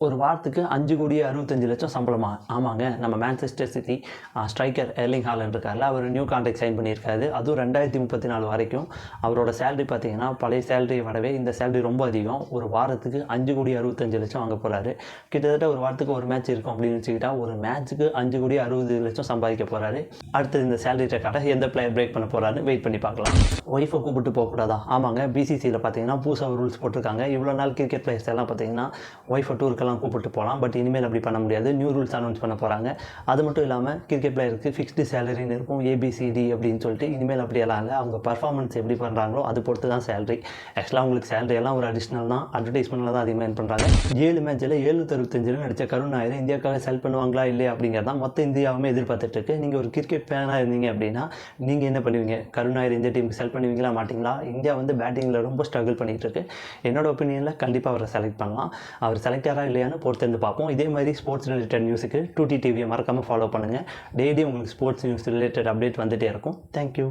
ஒரு வாரத்துக்கு 5,65,00,000 சம்பளமா? ஆமாங்க. நம்ம Manchester City striker Erling Haaland இருக்கார்ல, அவர் நியூ கான்ட்ராக்ட் சைன் பண்ணியிருக்காரு. அதுவும் 2034 வரைக்கும். அவரோட சேலரி பார்த்தீங்கன்னா, பழைய சேலரியை விடவே இந்த சேலரி ரொம்ப அதிகம். ஒரு வாரத்துக்கு 5,65,00,000 வாங்க போகிறாரு. கிட்டத்தட்ட ஒரு வாரத்துக்கு ஒரு மேட்ச் இருக்கும் அப்படின்னு வச்சுக்கிட்டா, ஒரு மேட்ச்சுக்கு 5,60,00,000 சம்பாதிக்க போகிறாரு. அடுத்தது இந்த சேலரி ரெக்கார்டை எந்த பிளேயர் பிரேக் பண்ண போகிறாருன்னு வெயிட் பண்ணி பார்க்கலாம். ஒய்ஃபை கூப்பிட்டு போகக்கூடாதா? ஆமாங்க. பிசிசியில் பார்த்தீங்கன்னா புதுசாக ரூல்ஸ் போட்டிருக்காங்க. இவ்வளோ நாள் கிரிக்கெட் பிளேயர்ஸ் எல்லாம் பார்த்தீங்கன்னா ஒய்ஃபை டூருக்கெல்லாம் கூப்பிட்டு போகலாம். பட் இனிமேல் அப்படி பண்ண முடியாது. நியூ ரூல்ஸ் அனௌன்ஸ் பண்ண போகிறாங்க. அது மட்டும் இல்லாமல் கிரிக்கெட் பிளேயருக்கு ஃபிக்ஸ்டு சேலரின்னு இருக்கும், ஏபிசிடி அப்படின்னு சொல்லிட்டு. இனிமேல் அப்படியெல்லாம் இல்லை. அவங்க பர்ஃபார்மன்ஸ் எப்படி பண்ணுறாங்களோ அது பொறுத்து தான் சேலரி. ஆக்சுவலாக அவங்களுக்கு சேலரி எல்லாம் ஒரு அடிஷ்னல் தான். அட்வர்டைஸ்மெண்ட்டில் தான் அதிகமாக பண்ணுறாங்க. 7 மேட்ச்சில் 765 ரன் அடித்த கருண் நாயர் இந்தியாவுக்காக செலக்ட் பண்ணுவாங்களா இல்லையா அப்படிங்கிறது தான் மொத்த இந்தியாவுமே எதிர்பார்த்துட்டு இருக்கு. நீங்கள் ஒரு கிரிக்கெட் ஃபேனாக இருந்தீங்க அப்படின்னா நீங்கள் என்ன பண்ணுவீங்க? கருண் நாயர் இந்தியா டீமுக்கு செலக்ட் பண்ணுவீங்களா மாட்டிங்களா? இந்தியா வந்து பேட்டிங்கில் ரொம்ப ஸ்ட்ரகிள் பண்ணிகிட்டு இருக்கு. என்னோட ஒப்பீனியனில் கண்டிப்பாக அவரை செலக்ட் பண்ணலாம். அவர் செலக்டாரா இல்லையான்னு பொறுத்திருந்து பார்ப்போம். இதே மாதிரி ஸ்போர்ட்ஸ் ரிலேட்டட் நியூஸுக்கு 2T டிவியை மறக்காமல் ஃபாலோ பண்ணுங்கள். டெய்லி உங்களுக்கு ஸ்போர்ட்ஸ் நியூஸ் ரிலேட்டட் அப்டேட் வந்துகிட்டே இருக்கும். தேங்க்யூ.